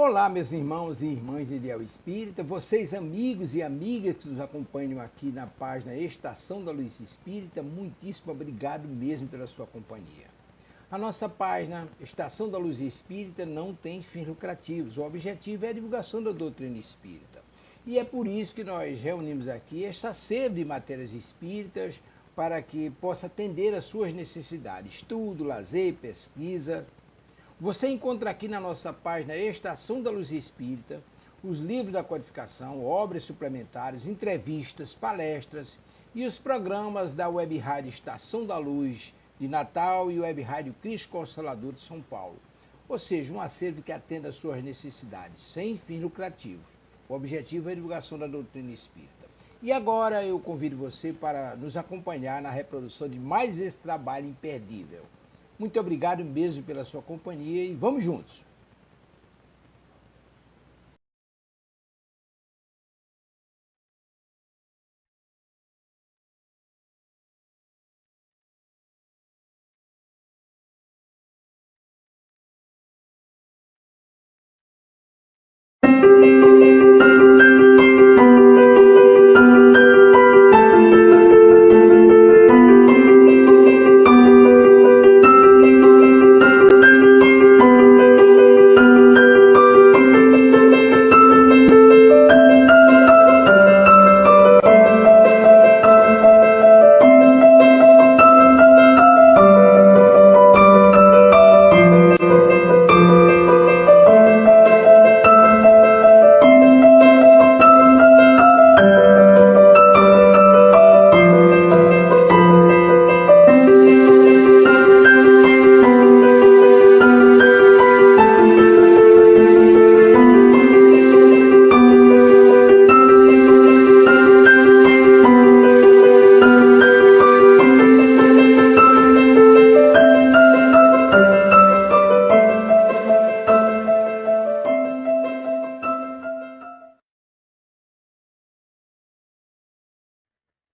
Olá, meus irmãos e irmãs de Ideal Espírita, vocês amigos e amigas que nos acompanham aqui na página Estação da Luz Espírita, muitíssimo obrigado mesmo pela sua companhia. A nossa página Estação da Luz Espírita não tem fins lucrativos, o objetivo é a divulgação da doutrina espírita. E é por isso que nós reunimos aqui esta sede de matérias espíritas para que possa atender às suas necessidades, estudo, lazer, pesquisa. Você encontra aqui na nossa página Estação da Luz Espírita os livros da codificação, obras suplementares, entrevistas, palestras e os programas da Web Rádio Estação da Luz de Natal e Web Rádio Cristo Consolador de São Paulo. Ou seja, um acervo que atenda às suas necessidades, sem fins lucrativos. O objetivo é a divulgação da doutrina espírita. E agora eu convido você para nos acompanhar na reprodução de mais esse trabalho imperdível. Muito obrigado mesmo pela sua companhia e vamos juntos!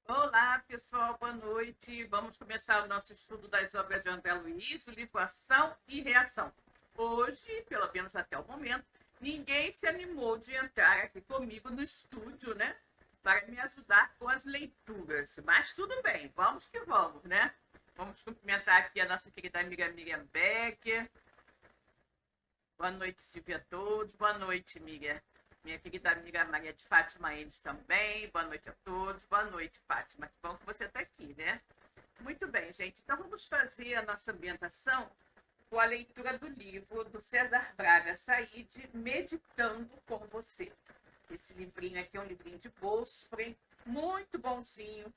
Olá, pessoal, boa noite. Vamos começar o nosso estudo das obras de André Luiz, o livro Ação e Reação. Hoje, pelo menos até o momento, ninguém se animou de entrar aqui comigo no estúdio, né? Para me ajudar com as leituras. Mas tudo bem, vamos que vamos, né? Vamos cumprimentar aqui a nossa querida amiga Miriam Becker. Boa noite, Silvia, a todos. Boa noite, Miriam. Minha querida amiga Maria de Fátima Endes também. Boa noite a todos. Boa noite, Fátima. Que bom que você está aqui, né? Muito bem, gente. Então, vamos fazer a nossa ambientação com a leitura do livro do César Braga Said, Meditando com Você. Esse livrinho aqui é um livrinho de bolso, porém muito bonzinho,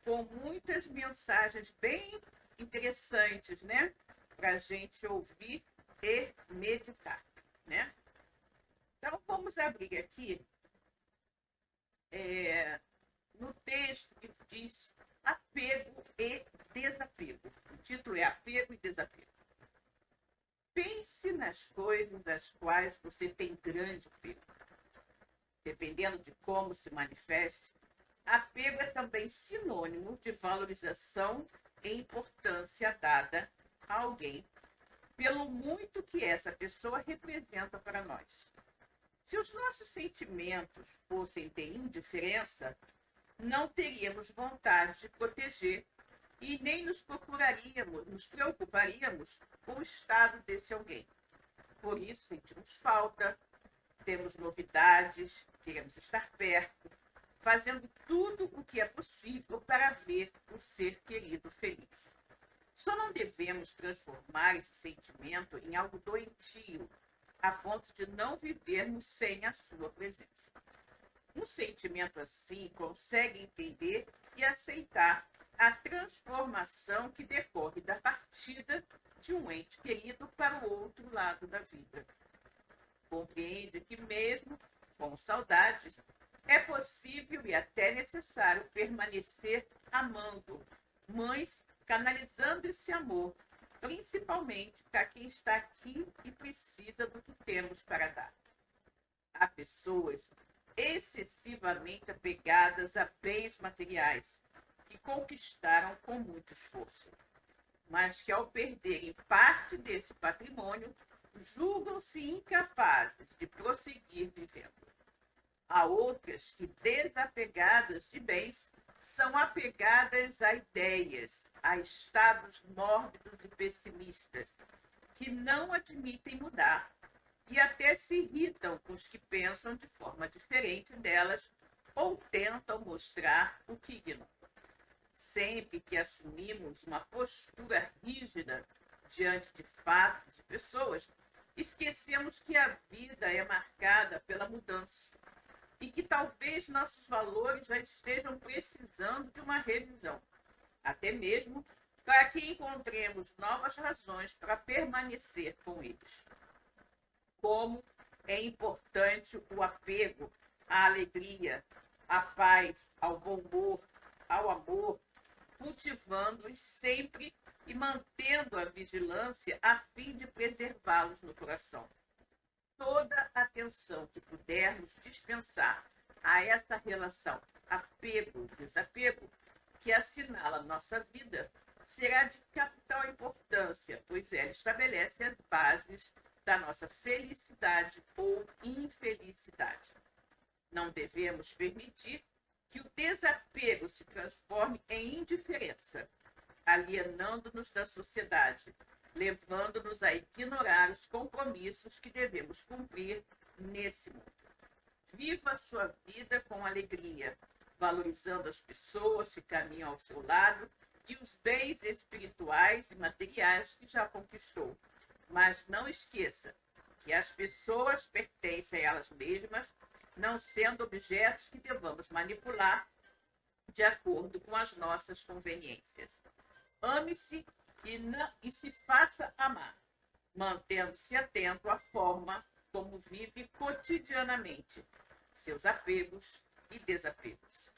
com muitas mensagens bem interessantes, né? Para a gente ouvir e meditar, né? Então, vamos abrir aqui no texto que diz apego e desapego. O título é Apego e Desapego. Pense nas coisas das quais você tem grande apego. Dependendo de como se manifeste, apego é também sinônimo de valorização e importância dada a alguém pelo muito que essa pessoa representa para nós. Se os nossos sentimentos fossem de indiferença, não teríamos vontade de proteger e nem nos preocuparíamos com o estado desse alguém. Por isso, sentimos falta, temos novidades, queremos estar perto, fazendo tudo o que é possível para ver o ser querido feliz. Só não devemos transformar esse sentimento em algo doentio, a ponto de não vivermos sem a sua presença. Um sentimento assim consegue entender e aceitar a transformação que decorre da partida de um ente querido para o outro lado da vida. Compreende que mesmo com saudades, é possível e até necessário permanecer amando, mas canalizando esse amor principalmente para quem está aqui e precisa do que temos para dar. Há pessoas excessivamente apegadas a bens materiais que conquistaram com muito esforço, mas que ao perderem parte desse patrimônio, julgam-se incapazes de prosseguir vivendo. Há outras que, desapegadas de bens, são apegadas a ideias, a estados mórbidos e pessimistas, que não admitem mudar e até se irritam com os que pensam de forma diferente delas ou tentam mostrar o que ignoram. Sempre que assumimos uma postura rígida diante de fatos e pessoas, esquecemos que a vida é marcada pela mudança e que talvez nossos valores já estejam precisando de uma revisão, até mesmo para que encontremos novas razões para permanecer com eles. Como é importante o apego à alegria, à paz, ao bom humor, ao amor, cultivando-os sempre e mantendo a vigilância a fim de preservá-los no coração. Toda atenção que pudermos dispensar a essa relação apego-desapego que assinala nossa vida será de capital importância, pois ela estabelece as bases da nossa felicidade ou infelicidade. Não devemos permitir que o desapego se transforme em indiferença, alienando-nos da sociedade, levando-nos a ignorar os compromissos que devemos cumprir nesse mundo. Viva a sua vida com alegria, valorizando as pessoas que caminham ao seu lado e os bens espirituais e materiais que já conquistou. Mas não esqueça que as pessoas pertencem a elas mesmas, não sendo objetos que devamos manipular de acordo com as nossas conveniências. Ame-se e se faça amar, mantendo-se atento à forma como vive cotidianamente seus apegos e desapegos.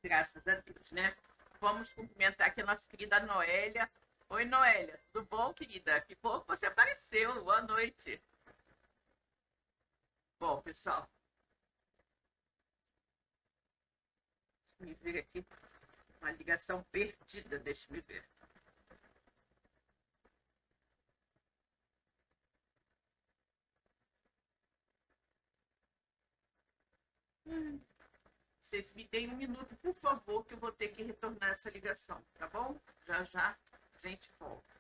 Graças a Deus, né? Vamos cumprimentar aqui a nossa querida Noélia. Oi, Noélia, tudo bom, querida? Que bom que você apareceu. Boa noite. Bom, pessoal, deixa eu ver aqui. Uma ligação perdida, deixa eu ver. Vocês me deem um minuto, por favor, que eu vou ter que retornar essa ligação, tá bom? Já já a gente volta.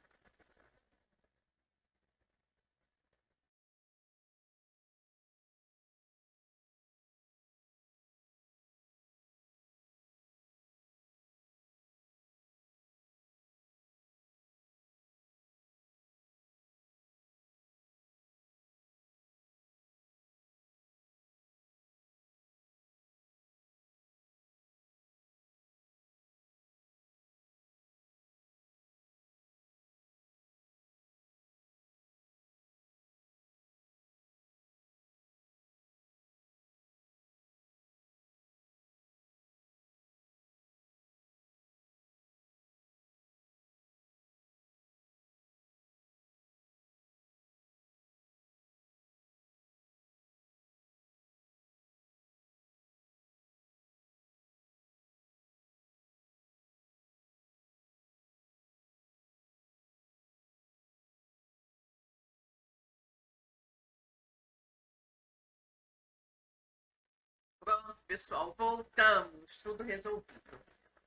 Pronto, pessoal, voltamos, tudo resolvido.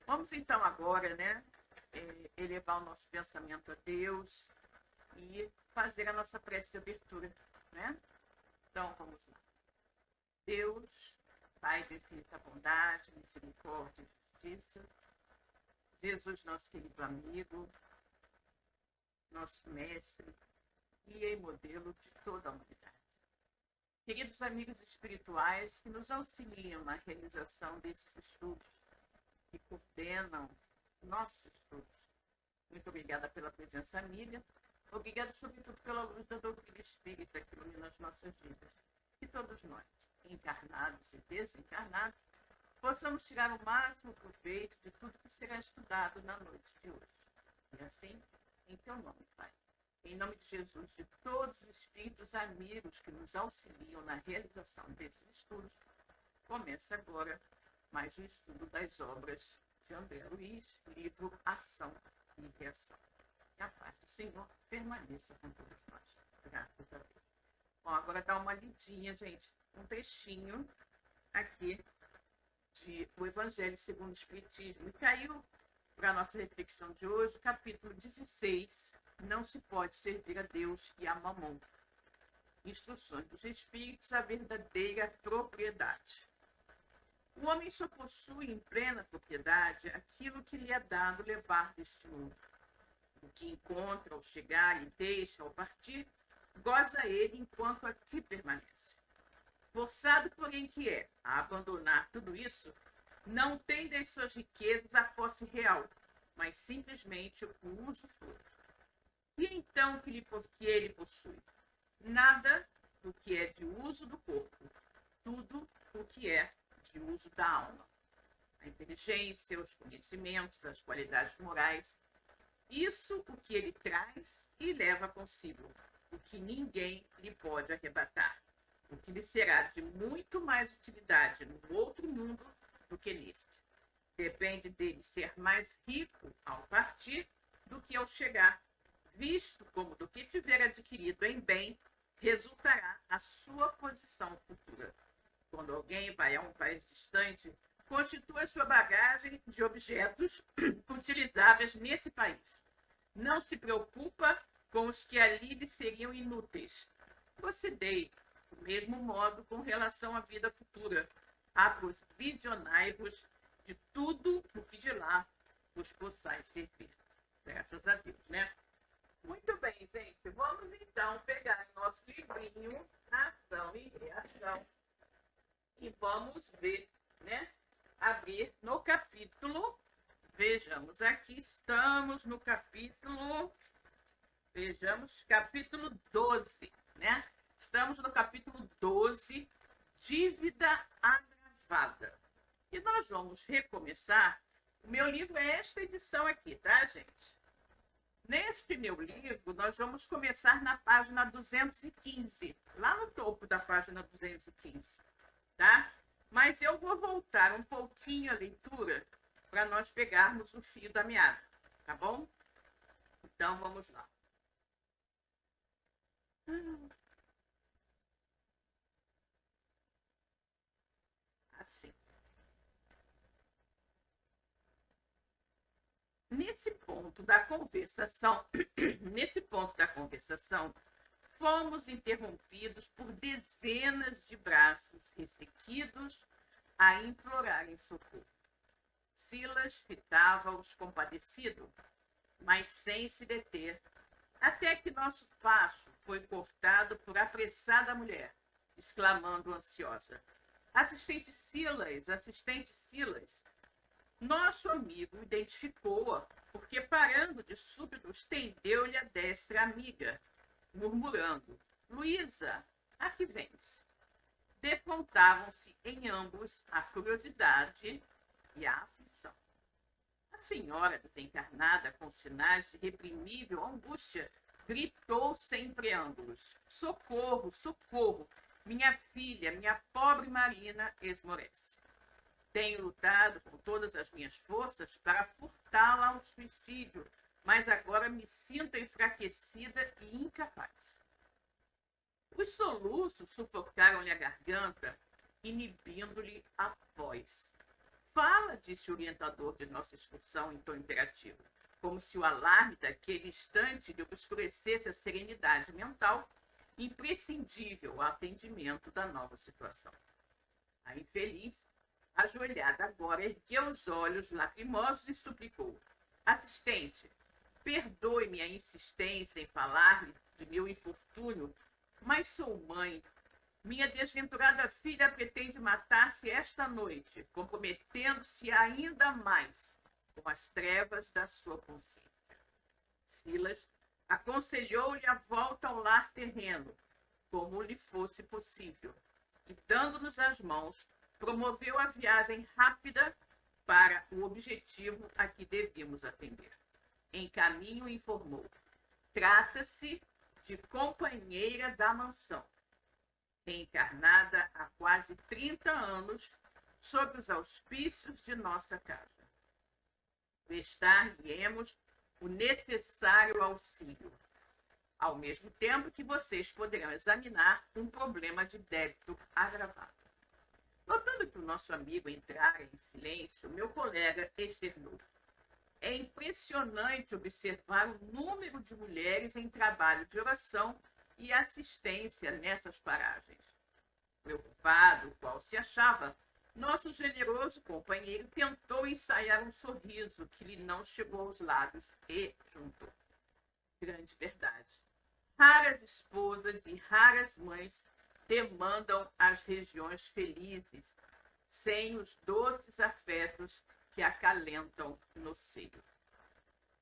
Vamos então agora, né, elevar o nosso pensamento a Deus e fazer a nossa prece de abertura, né? Então, vamos lá. Deus, Pai de infinita bondade, misericórdia e justiça, Jesus, nosso querido amigo, nosso mestre, guia e modelo de toda a humanidade. Queridos amigos espirituais que nos auxiliam na realização desses estudos, que coordenam nossos estudos. Muito obrigada pela presença amiga. Obrigada, sobretudo, pela luz da doutrina espírita que ilumina as nossas vidas. Que todos nós, encarnados e desencarnados, possamos tirar o máximo proveito de tudo que será estudado na noite de hoje. E assim, em teu nome, Pai. Em nome de Jesus, de todos os espíritos amigos que nos auxiliam na realização desses estudos, começa agora mais um estudo das obras de André Luiz, livro Ação e Reação. Que a paz do Senhor permaneça com todos nós. Graças a Deus. Bom, agora dá uma lidinha, gente. Um trechinho aqui do Evangelho segundo o Espiritismo. E caiu para a nossa reflexão de hoje, capítulo 16. Não se pode servir a Deus e a Mamon. Instruções dos Espíritos, a verdadeira propriedade. O homem só possui em plena propriedade aquilo que lhe é dado levar deste mundo. O que encontra ao chegar e deixa ao partir, goza ele enquanto aqui permanece. Forçado, porém, que é a abandonar tudo isso, não tem das suas riquezas a posse real, mas simplesmente o usufruto. E então que ele possui? Nada do que é de uso do corpo, tudo o que é de uso da alma. A inteligência, os conhecimentos, as qualidades morais. Isso o que ele traz e leva consigo, o que ninguém lhe pode arrebatar, o que lhe será de muito mais utilidade no outro mundo do que neste. Depende dele ser mais rico ao partir do que ao chegar, visto como do que tiver adquirido em bem resultará a sua posição futura. Quando alguém vai a um país distante, constitui a sua bagagem de objetos utilizáveis nesse país. Não se preocupa com os que ali lhe seriam inúteis. Procedei do mesmo modo com relação à vida futura. Aprovisionai-vos de tudo o que de lá vos possais servir. Graças a Deus, né? Muito bem, gente. Vamos então pegar nosso livrinho, Ação e Reação, e vamos ver, né? Abrir no capítulo. Vejamos, aqui estamos no capítulo. Vejamos, capítulo 12, né? Estamos no capítulo 12, Dívida Agravada. E nós vamos recomeçar. O meu livro é esta edição aqui, tá, gente? Neste meu livro, nós vamos começar na página 215, lá no topo da página 215, tá? Mas eu vou voltar um pouquinho a leitura para nós pegarmos o fio da meada, tá bom? Então, vamos lá. Assim. Nesse ponto da conversação, fomos interrompidos por dezenas de braços ressequidos a implorarem socorro. Silas fitava-os compadecido, mas sem se deter, até que nosso passo foi cortado por apressada mulher, exclamando ansiosa: assistente Silas! Nosso amigo identificou-a, porque, parando de súbito, estendeu-lhe a destra amiga, murmurando: Luísa, a que vens? Defrontavam-se em ambos a curiosidade e a aflição. A senhora desencarnada, com sinais de reprimível angústia, gritou sem preâmbulos: socorro, socorro! Minha filha, minha pobre Marina esmorece. Tenho lutado com todas as minhas forças para furtá-la ao suicídio, mas agora me sinto enfraquecida e incapaz. Os soluços sufocaram-lhe a garganta, inibindo-lhe a voz. Fala, disse o orientador de nossa excursão em tom imperativo, como se o alarme daquele instante lhe obscurecesse a serenidade mental imprescindível ao atendimento da nova situação. A infeliz, ajoelhada agora, ergueu os olhos lacrimosos e suplicou: assistente, perdoe-me a insistência em falar-lhe de meu infortúnio, mas sou mãe. Minha desventurada filha pretende matar-se esta noite, comprometendo-se ainda mais com as trevas da sua consciência. Silas aconselhou-lhe a volta ao lar terreno, como lhe fosse possível, e, dando-nos as mãos, promoveu a viagem rápida para o objetivo a que devíamos atender. Em caminho, informou: trata-se de companheira da mansão, reencarnada há quase 30 anos, sob os auspícios de nossa casa. Prestar-lhe-emos o necessário auxílio, ao mesmo tempo que vocês poderão examinar um problema de débito agravado. Notando que o nosso amigo entrara em silêncio, meu colega externou: é impressionante observar o número de mulheres em trabalho de oração e assistência nessas paragens. Preocupado, o qual se achava, nosso generoso companheiro tentou ensaiar um sorriso que lhe não chegou aos lábios e juntou: grande verdade. Raras esposas e raras mães demandam as regiões felizes, sem os doces afetos que acalentam no seio.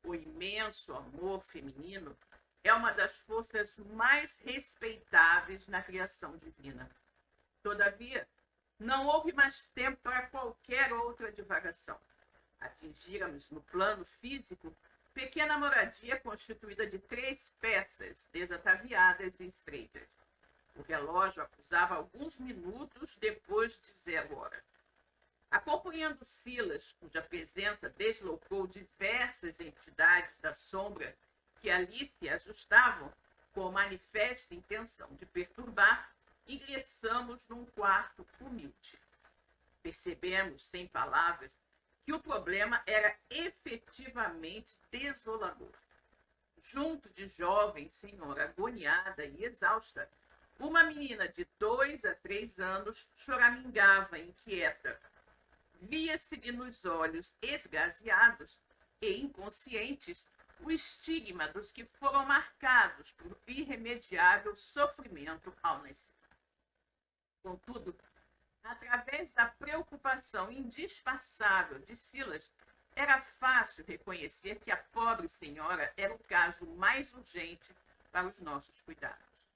O imenso amor feminino é uma das forças mais respeitáveis na criação divina. Todavia, não houve mais tempo para qualquer outra divagação. Atingíramos no plano físico pequena moradia constituída de 3 peças desataviadas e estreitas. O relógio acusava alguns minutos depois de 0 hora. Acompanhando Silas, cuja presença deslocou diversas entidades da sombra que ali se ajustavam com manifesta intenção de perturbar, ingressamos num quarto humilde. Percebemos, sem palavras, que o problema era efetivamente desolador. Junto de jovem senhora agoniada e exausta, uma menina de 2 a 3 anos choramingava inquieta. Via-se-lhe nos olhos esgazeados e inconscientes o estigma dos que foram marcados por irremediável sofrimento ao nascer. Contudo, através da preocupação indisfarçável de Silas, era fácil reconhecer que a pobre senhora era o caso mais urgente para os nossos cuidados.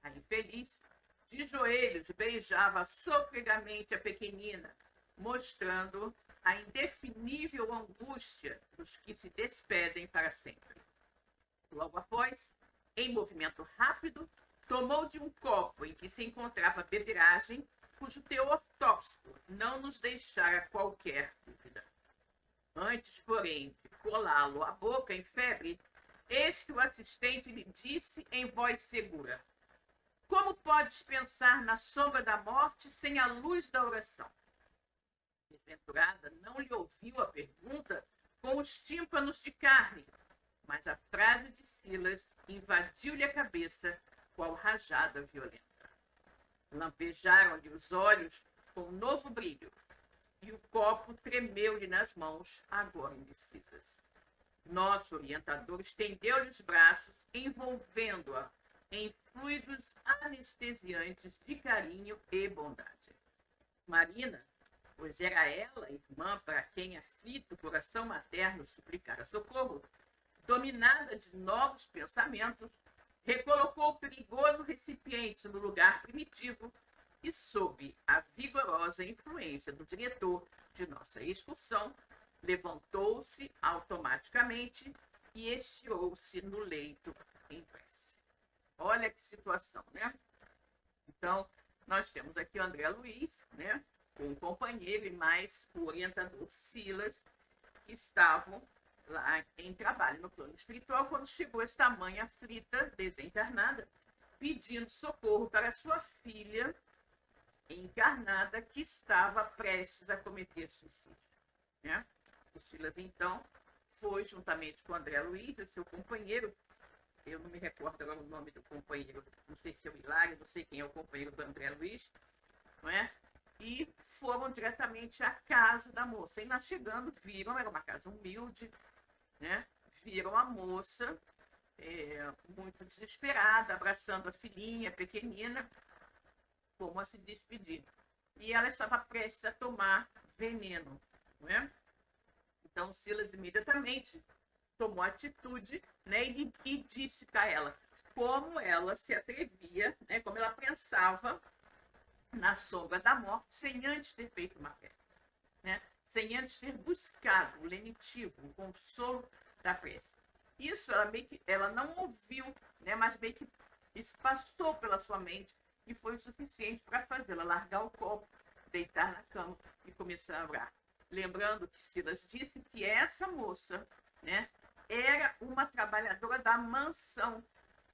A infeliz, de joelhos, beijava sofregamente a pequenina, mostrando a indefinível angústia dos que se despedem para sempre. Logo após, em movimento rápido, tomou de um copo em que se encontrava beberagem, cujo teor tóxico não nos deixara qualquer dúvida. Antes, porém, de colá-lo à boca em febre, eis que o assistente lhe disse em voz segura: como podes pensar na sombra da morte sem a luz da oração? Desventurada não lhe ouviu a pergunta com os tímpanos de carne, mas a frase de Silas invadiu-lhe a cabeça qual rajada violenta. Lampejaram-lhe os olhos com um novo brilho, e o copo tremeu-lhe nas mãos, agora indecisas. Nosso orientador estendeu-lhe os braços, envolvendo-a em fluidos anestesiantes de carinho e bondade. Marina, pois era ela a irmã para quem aflito o coração materno suplicara socorro, dominada de novos pensamentos, recolocou o perigoso recipiente no lugar primitivo e, sob a vigorosa influência do diretor de nossa excursão, levantou-se automaticamente e estirou-se no leito em prece. Olha que situação, né? Então, nós temos aqui o André Luiz, né, com o companheiro e mais o orientador Silas, que estavam lá em trabalho no plano espiritual, quando chegou esta mãe aflita, desencarnada, pedindo socorro para sua filha encarnada, que estava prestes a cometer suicídio, né? O Silas, então, foi, juntamente com o André Luiz, o seu companheiro, eu não me recordo agora o nome do companheiro, não sei se é o Hilário, não sei quem é o companheiro do André Luiz, não é? E foram diretamente à casa da moça. E lá chegando, viram, era uma casa humilde, né? Viram a moça muito desesperada, abraçando a filhinha pequenina, como a se despedir. E ela estava prestes a tomar veneno, não é? Então, Silas imediatamente tomou atitude, né, e disse para ela como ela se atrevia, né, como ela pensava na sombra da morte, sem antes ter feito uma prece, né, sem antes ter buscado o lenitivo, o consolo da prece. Isso ela não ouviu, né, mas meio que isso passou pela sua mente e foi o suficiente para fazê-la largar o copo, deitar na cama e começar a orar. Lembrando que Silas disse que essa moça, né, era uma trabalhadora da mansão,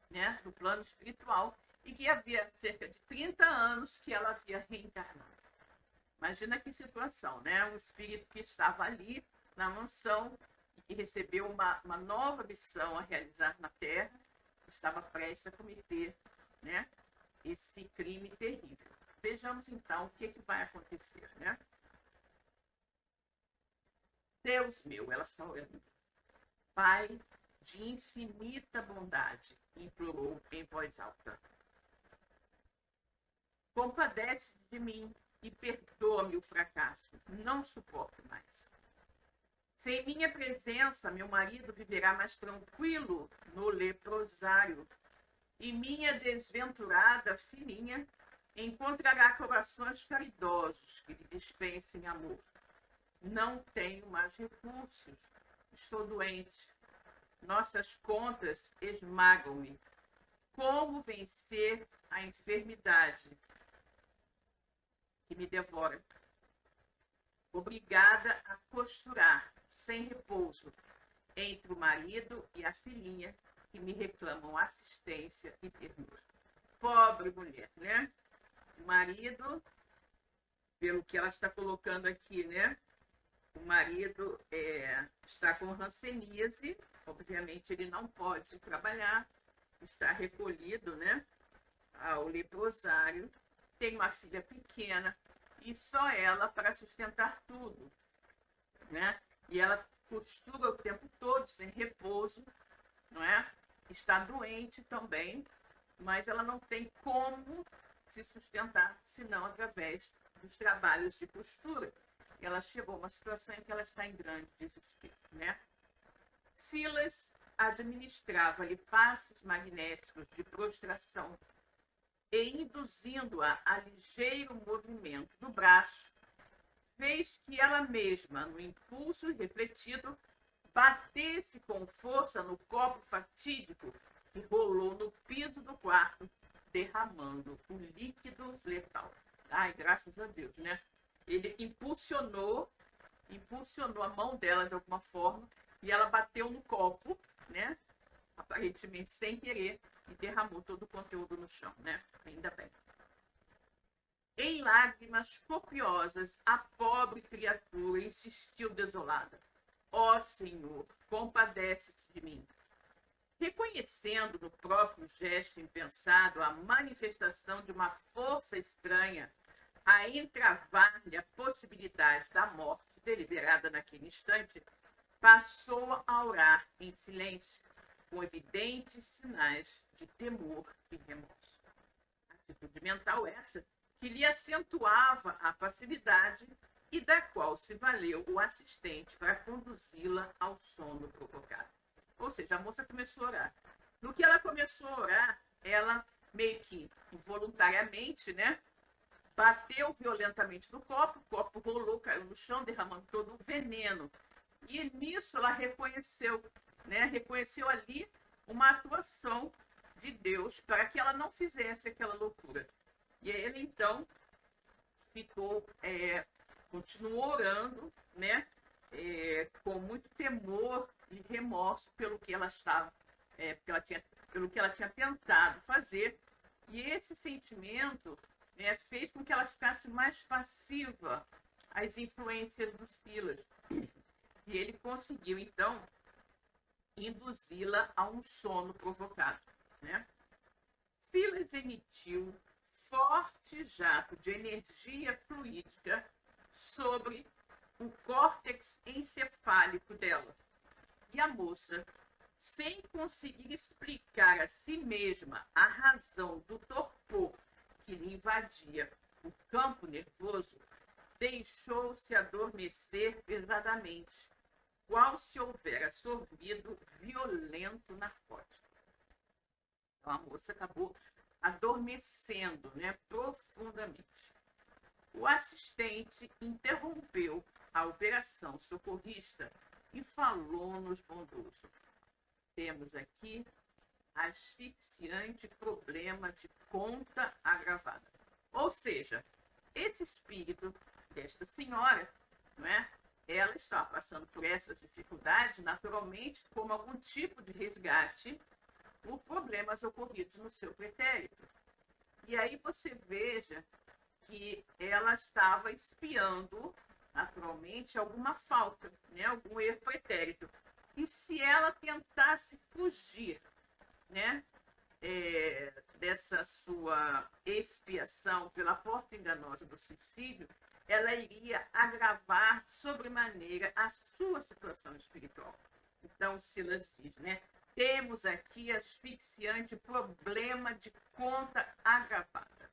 né, do plano espiritual, e que havia cerca de 30 anos que ela havia reencarnado. Imagina que situação, né? Um espírito que estava ali na mansão e que recebeu uma nova missão a realizar na Terra, estava prestes a cometer, né, esse crime terrível. Vejamos então o que vai acontecer, né? Deus meu, ela está orando. Pai de infinita bondade, implorou em voz alta. Compadece de mim e perdoa-me o fracasso. Não suporto mais. Sem minha presença, meu marido viverá mais tranquilo no leprosário, e minha desventurada filhinha encontrará corações caridosos que lhe dispensem amor. Não tenho mais recursos. Estou doente. Nossas contas esmagam-me. Como vencer a enfermidade que me devora? Obrigada a costurar, sem repouso, entre o marido e a filhinha, que me reclamam assistência e ternura. Pobre mulher, né? O marido, pelo que ela está colocando aqui, né? O marido está com hanseníase, obviamente ele não pode trabalhar, está recolhido, né, ao leprosário, tem uma filha pequena e só ela para sustentar tudo, né? E ela costura o tempo todo, sem repouso, não é? Está doente também, mas ela não tem como se sustentar senão através dos trabalhos de costura. Ela chegou a uma situação em que ela está em grande desespero, né? Silas administrava-lhe passes magnéticos de prostração e, induzindo-a a ligeiro movimento do braço, fez que ela mesma, no impulso refletido, batesse com força no copo fatídico que rolou no piso do quarto, derramando o líquido letal. Ai, graças a Deus, né? Ele impulsionou a mão dela de alguma forma e ela bateu no copo, né? Aparentemente sem querer, e derramou todo o conteúdo no chão, né? Ainda bem. Em lágrimas copiosas, a pobre criatura insistiu desolada. Ó Senhor, compadece-se de mim. Reconhecendo no próprio gesto impensado a manifestação de uma força estranha a entravar-lhe a possibilidade da morte deliberada naquele instante, passou a orar em silêncio, com evidentes sinais de temor e remorso. Atitude mental essa que lhe acentuava a passividade e da qual se valeu o assistente para conduzi-la ao sono provocado. Ou seja, a moça começou a orar. No que ela começou a orar, ela meio que involuntariamente, né, bateu violentamente no copo, o copo rolou, caiu no chão, derramando todo o veneno. E nisso ela reconheceu, né, reconheceu ali uma atuação de Deus para que ela não fizesse aquela loucura. E ele, então, continuou orando, né, com muito temor e remorso pelo que ela estava, pelo que ela tinha tentado fazer. E esse sentimento, né, fez com que ela ficasse mais passiva às influências do Silas. E ele conseguiu, então, induzi-la a um sono provocado, né? Silas emitiu forte jato de energia fluídica sobre o córtex encefálico dela. E a moça, sem conseguir explicar a si mesma a razão do torpor que lhe invadia o campo nervoso, deixou-se adormecer pesadamente, qual se houvera sorvido violento narcótico. Então, a moça acabou adormecendo, né, profundamente. O assistente interrompeu a operação socorrista e falou-nos bondoso. Temos aqui asfixiante problema de conta agravada. Ou seja, esse espírito desta senhora, não é, ela está passando por essas dificuldades, naturalmente, como algum tipo de resgate por problemas ocorridos no seu pretérito. E aí você veja que ela estava espiando, naturalmente, alguma falta, né? Algum erro pretérito. E se ela tentasse fugir, né? Dessa sua expiação pela porta enganosa do suicídio, ela iria agravar sobremaneira a sua situação espiritual. Então, Silas diz, né? Temos aqui asfixiante problema de conta agravada.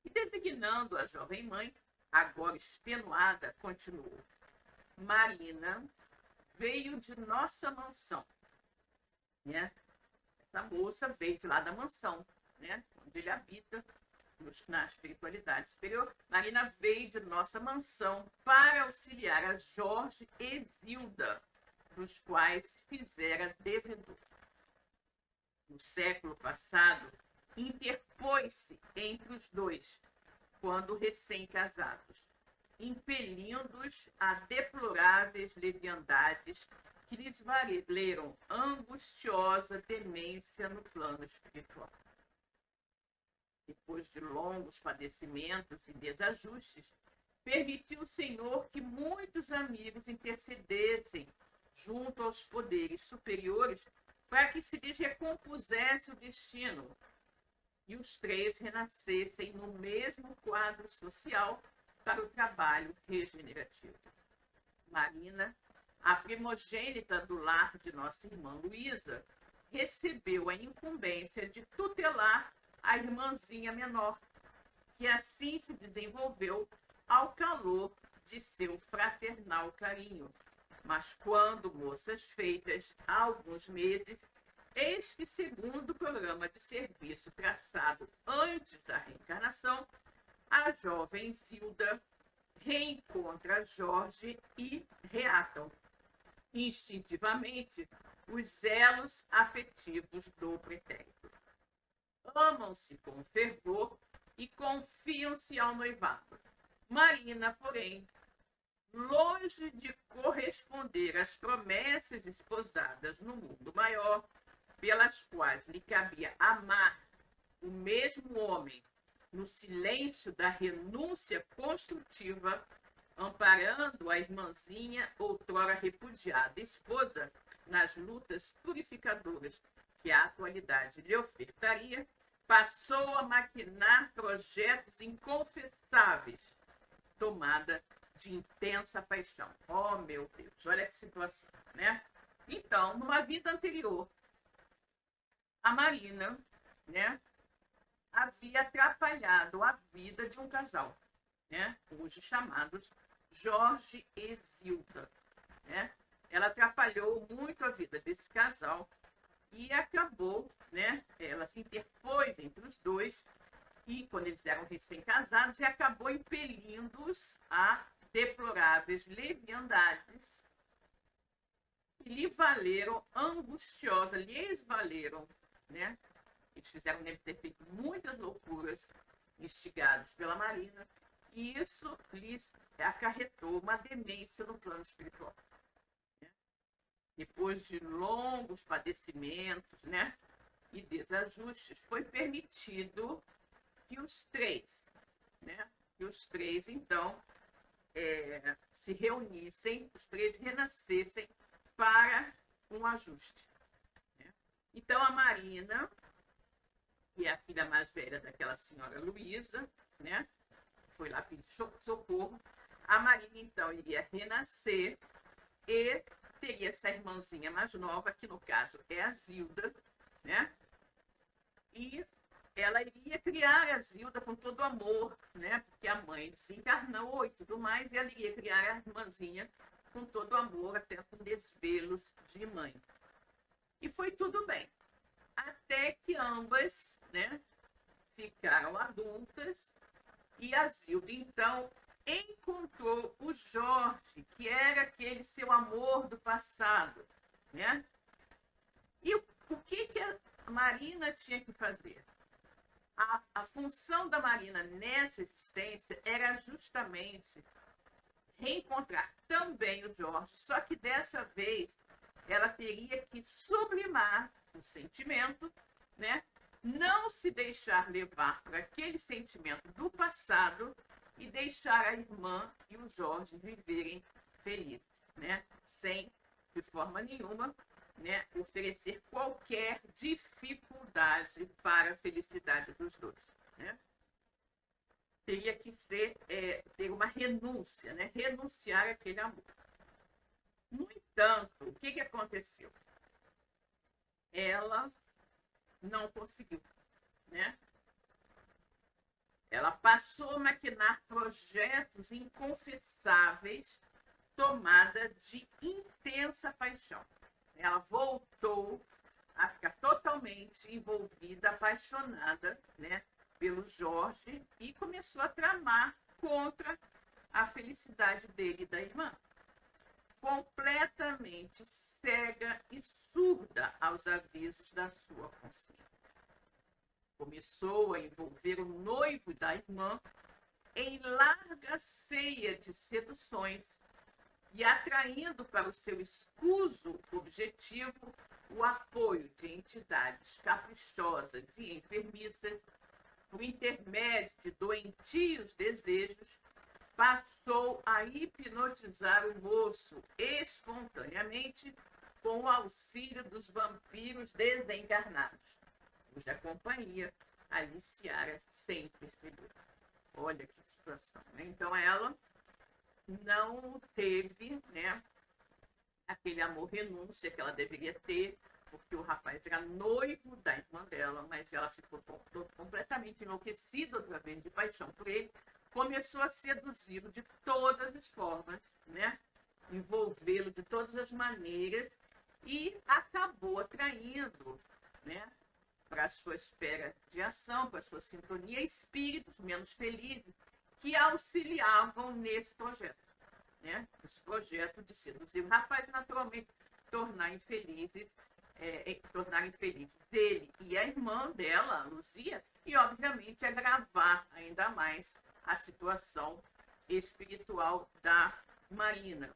E designando a jovem mãe, agora extenuada, continuou. Marina veio de nossa mansão, né? Essa moça veio de lá da mansão, né? Onde ele habita, na espiritualidade superior. Marina veio de nossa mansão para auxiliar a Jorge e Zilda, dos quais fizera devedor. No século passado, interpôs-se entre os dois, quando recém-casados, impelindo-os a deploráveis leviandades que lhes valeram angustiosa demência no plano espiritual. Depois de longos padecimentos e desajustes, permitiu o Senhor que muitos amigos intercedessem junto aos poderes superiores para que se lhes recompusesse o destino e os três renascessem no mesmo quadro social para o trabalho regenerativo. Marina, a primogênita do lar de nossa irmã Luísa, recebeu a incumbência de tutelar a irmãzinha menor, que assim se desenvolveu ao calor de seu fraternal carinho. Mas quando moças feitas há alguns meses, eis que, segundo o programa de serviço traçado antes da reencarnação, a jovem Zilda reencontra Jorge e reatam instintivamente os elos afetivos do pretérito. Amam-se com fervor e confiam-se ao noivado. Marina, porém, longe de corresponder às promessas esposadas no mundo maior, pelas quais lhe cabia amar o mesmo homem no silêncio da renúncia construtiva, amparando a irmãzinha, outrora repudiada esposa, nas lutas purificadoras que a atualidade lhe ofertaria, passou a maquinar projetos inconfessáveis, tomada de intensa paixão. Oh, meu Deus, olha que situação, né? Então, numa vida anterior, a Marina, né, havia atrapalhado a vida de um casal, né, hoje chamados Jorge e Zilda, né? Ela atrapalhou muito a vida desse casal e acabou, né, ela se interpôs entre os dois e, quando eles eram recém-casados, e acabou impelindo-os a deploráveis leviandades que lhes valeram, né? Eles fizeram dele ter feito muitas loucuras, instigados pela Marina, e isso lhes acarretou uma demência no plano espiritual. Né? Depois de longos padecimentos, né, e desajustes, foi permitido que os três, né, então, se reunissem, os três renascessem para um ajuste. Né? Então, a Marina, que é a filha mais velha daquela senhora Luísa, né, foi lá pedir socorro, a Marina, então, iria renascer e teria essa irmãzinha mais nova, que no caso é a Zilda, né, e ela iria criar a Zilda com todo amor, né, porque a mãe desencarnou e tudo mais, e ela iria criar a irmãzinha com todo amor, até com desvelos de mãe. E foi tudo bem, até que ambas, né, ficaram adultas, e a Zilda, então, encontrou o Jorge, que era aquele seu amor do passado, né? E o que a Marina tinha que fazer? A função da Marina nessa existência era justamente reencontrar também o Jorge, só que dessa vez ela teria que sublimar o sentimento, né? Não se deixar levar por aquele sentimento do passado e deixar a irmã e o Jorge viverem felizes, né? Sem, de forma nenhuma, né, oferecer qualquer dificuldade para a felicidade dos dois, né? Teria que ser, ter uma renúncia, né? Renunciar àquele amor. No entanto, o que aconteceu? Ela não conseguiu, né? Ela passou a maquinar projetos inconfessáveis, tomada de intensa paixão. Ela voltou a ficar totalmente envolvida, apaixonada, né, pelo Jorge e começou a tramar contra a felicidade dele e da irmã. Completamente cega e surda aos avisos da sua consciência. Começou a envolver o noivo da irmã em larga ceia de seduções e atraindo para o seu escuso objetivo o apoio de entidades caprichosas e enfermiças, por intermédio de doentios desejos, passou a hipnotizar o moço espontaneamente com o auxílio dos vampiros desencarnados, cuja companhia Aliciara sempre percebeu. Olha que situação, né? Então ela não teve, né, aquele amor renúncia que ela deveria ter, porque o rapaz era noivo da irmã dela, mas ela ficou completamente enlouquecida outra vez de paixão por ele, começou a seduzi-lo de todas as formas, né, envolvê-lo de todas as maneiras e acabou atraindo, né, para a sua esfera de ação, para a sua sintonia, espíritos menos felizes que auxiliavam nesse projeto, né? Esse projeto de seduzir o rapaz, naturalmente, tornar infelizes ele e a irmã dela, a Luzia, e, obviamente, agravar ainda mais a situação espiritual da Marina.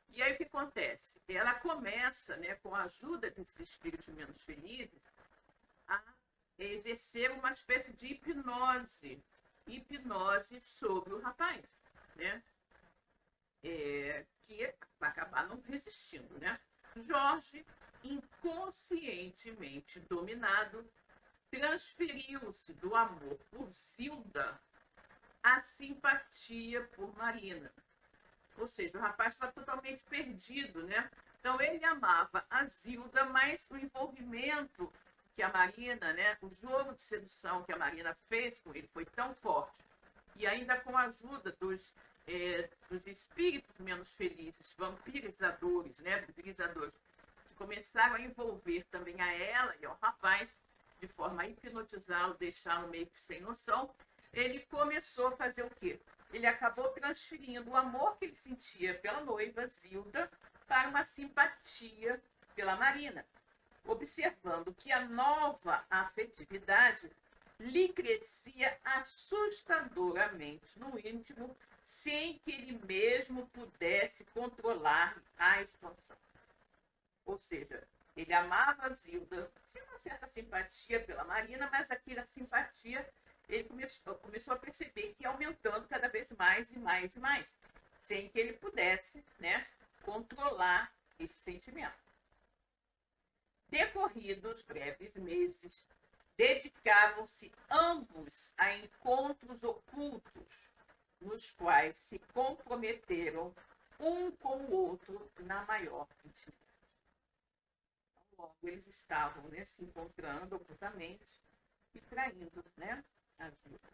E aí o que acontece? Ela começa, né, com a ajuda desses espíritos menos felizes, a exercer uma espécie de hipnose sobre o rapaz, né? Que vai acabar não resistindo, né? Jorge, inconscientemente dominado, transferiu-se do amor por Zilda à simpatia por Marina. Ou seja, o rapaz está totalmente perdido, né? Então, ele amava a Zilda, mas o envolvimento que a Marina, né, o jogo de sedução que a Marina fez com ele foi tão forte, e ainda com a ajuda dos espíritos menos felizes, vampirizadores, né, vampirizadores, que começaram a envolver também a ela e ao rapaz, de forma a hipnotizá-lo, deixá-lo meio que sem noção, ele começou a fazer o quê? Ele acabou transferindo o amor que ele sentia pela noiva, Zilda, para uma simpatia pela Marina, observando que a nova afetividade lhe crescia assustadoramente no íntimo, sem que ele mesmo pudesse controlar a expansão. Ou seja, ele amava a Zilda, tinha uma certa simpatia pela Marina, mas aquela simpatia ele começou a perceber que ia aumentando cada vez mais e mais e mais, sem que ele pudesse, né, controlar esse sentimento. Decorridos breves meses, dedicavam-se ambos a encontros ocultos, nos quais se comprometeram um com o outro na maior intimidade. Então, logo eles estavam, né, se encontrando ocultamente e traindo, né, a Zilda.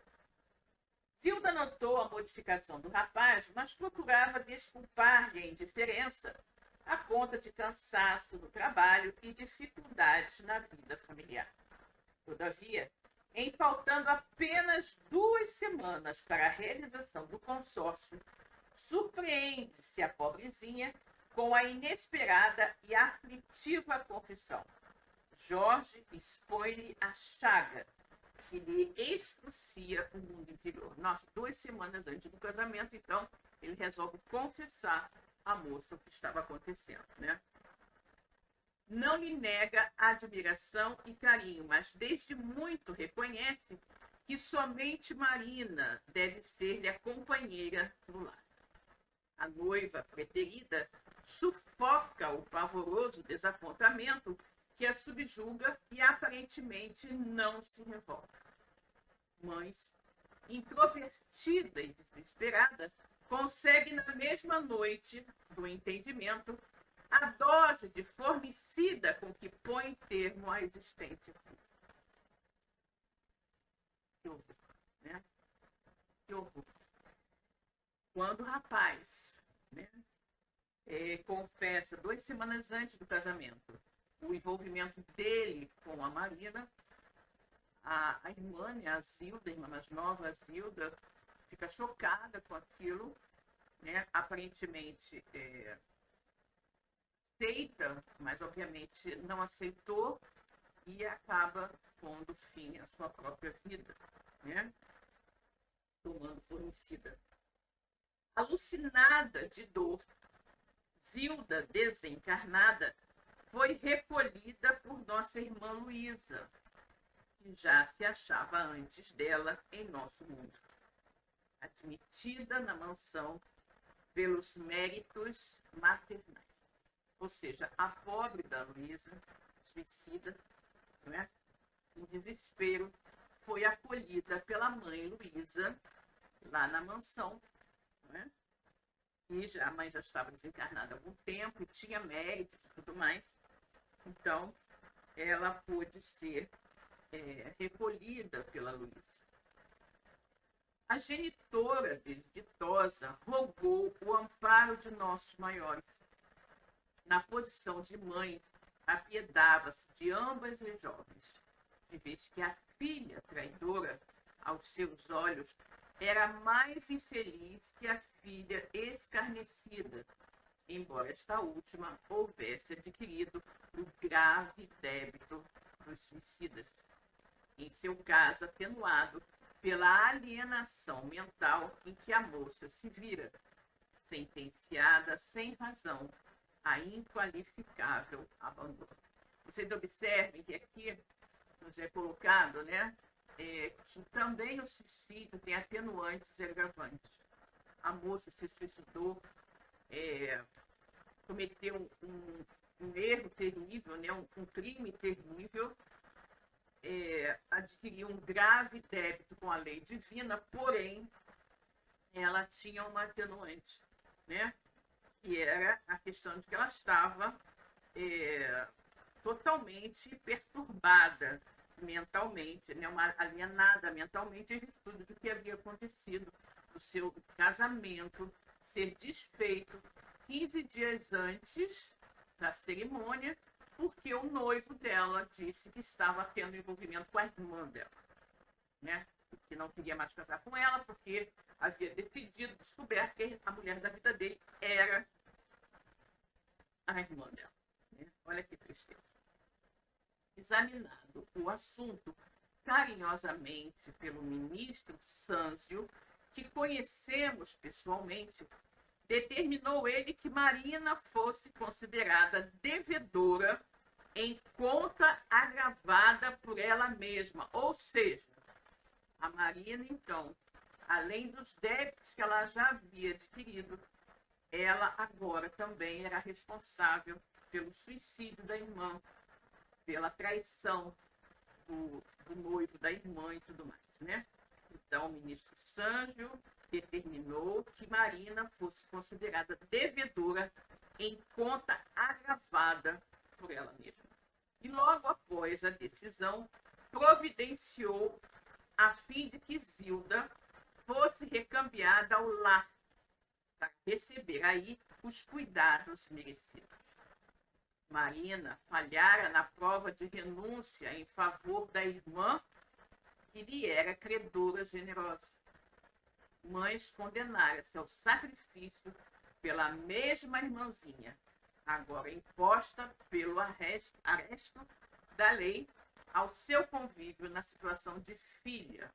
Zilda notou a modificação do rapaz, mas procurava desculpar-lhe a indiferença a conta de cansaço no trabalho e dificuldades na vida familiar. Todavia, em faltando apenas 2 semanas para a realização do consórcio, surpreende-se a pobrezinha com a inesperada e aflitiva confissão. Jorge expõe-lhe a chaga que lhe expulsia o mundo interior. Nossa, 2 semanas antes do casamento, então, ele resolve confessar à moça o que estava acontecendo, né? Não lhe nega admiração e carinho, mas desde muito reconhece que somente Marina deve ser-lhe a companheira no lar. A noiva preterida sufoca o pavoroso desapontamento que a subjuga e aparentemente não se revolta. Mas, introvertida e desesperada, consegue na mesma noite do entendimento a dose de formicida com que põe termo à existência física. Que horror, né? Que horror. Quando o rapaz, né, confessa 2 semanas antes do casamento o envolvimento dele com a Marina, a irmã, né, a Zilda, a irmã mais nova, a Zilda, fica chocada com aquilo, né? Aparentemente aceita, mas obviamente não aceitou e acaba pondo fim à sua própria vida, né? Tomando formicida. Alucinada de dor, Zilda, desencarnada, foi recolhida por nossa irmã Luísa, que já se achava antes dela em nosso mundo. Admitida na mansão pelos méritos maternais. Ou seja, a pobre da Luísa, suicida, né, em desespero, foi acolhida pela mãe Luísa lá na mansão, né? E a mãe já estava desencarnada há algum tempo, e tinha méritos e tudo mais. Então, ela pôde ser recolhida pela Luísa. A genitora desditosa rogou o amparo de nossos maiores. Na posição de mãe, apiedava-se de ambas as jovens, de vez que a filha traidora, aos seus olhos, era mais infeliz que a filha escarnecida, embora esta última houvesse adquirido o grave débito dos suicidas, em seu caso atenuado pela alienação mental em que a moça se vira, sentenciada sem razão a inqualificável abandono. Vocês observem que aqui nos é colocado, né, que também o suicídio tem atenuantes e agravantes. A moça se suicidou, cometeu um erro terrível, né, um crime terrível, adquiriu um grave débito com a lei divina, porém, ela tinha uma atenuante, né, que era a questão de que ela estava totalmente perturbada mentalmente, né, alienada mentalmente em virtude do que havia acontecido, o seu casamento ser desfeito 15 dias antes da cerimônia, porque o noivo dela disse que estava tendo envolvimento com a irmã dela, né? Que não queria mais casar com ela, porque havia decidido, descoberto que a mulher da vida dele era a irmã dela, né? Olha que tristeza. Examinado o assunto carinhosamente pelo ministro Sâncio, que conhecemos pessoalmente, determinou ele que Marina fosse considerada devedora em conta agravada por ela mesma. Ou seja, a Marina, então, além dos débitos que ela já havia adquirido, ela agora também era responsável pelo suicídio da irmã, pela traição do noivo da irmã e tudo mais, né? Então, o ministro Sâncio determinou que Marina fosse considerada devedora em conta agravada por ela mesma. E logo após a decisão, providenciou a fim de que Zilda fosse recambiada ao lar, para receber aí os cuidados merecidos. Marina falhara na prova de renúncia em favor da irmã, que lhe era credora generosa. Mas condenara-se ao sacrifício pela mesma irmãzinha, agora imposta pelo aresto da lei ao seu convívio na situação de filha,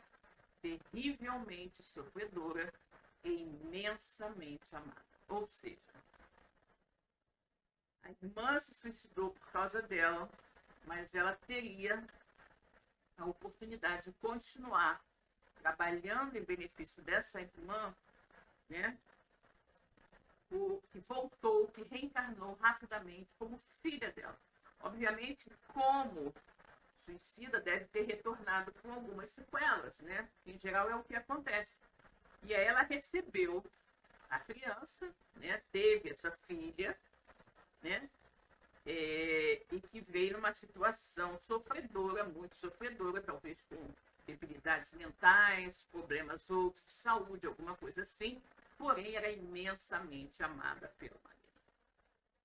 terrivelmente sofredora, imensamente amada. Ou seja, a irmã se suicidou por causa dela, mas ela teria a oportunidade de continuar trabalhando em benefício dessa irmã, né? Que voltou, que reencarnou rapidamente como filha dela. Obviamente, como suicida, deve ter retornado com algumas sequelas, né? Em geral é o que acontece. E aí ela recebeu a criança, né? Teve essa filha, né? E que veio numa situação sofredora, muito sofredora, talvez com debilidades mentais, problemas outros de saúde, alguma coisa assim, porém era imensamente amada pela Marina.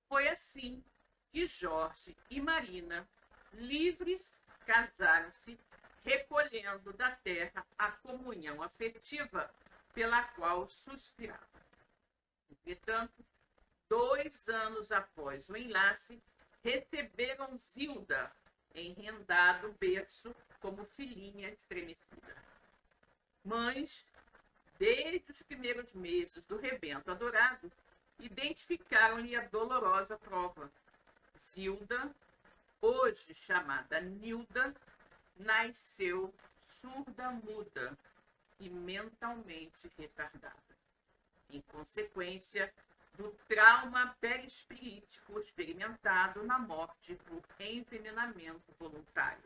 Foi assim que Jorge e Marina, livres, casaram-se, recolhendo da terra a comunhão afetiva pela qual suspiravam. Entretanto, 2 anos após o enlace, receberam Zilda em rendado berço como filhinha estremecida. Mães, desde os primeiros meses do rebento adorado, identificaram-lhe a dolorosa prova. Zilda, hoje chamada Nilda, nasceu surda-muda e mentalmente retardada. Em consequência do trauma perispirítico experimentado na morte por envenenamento voluntário.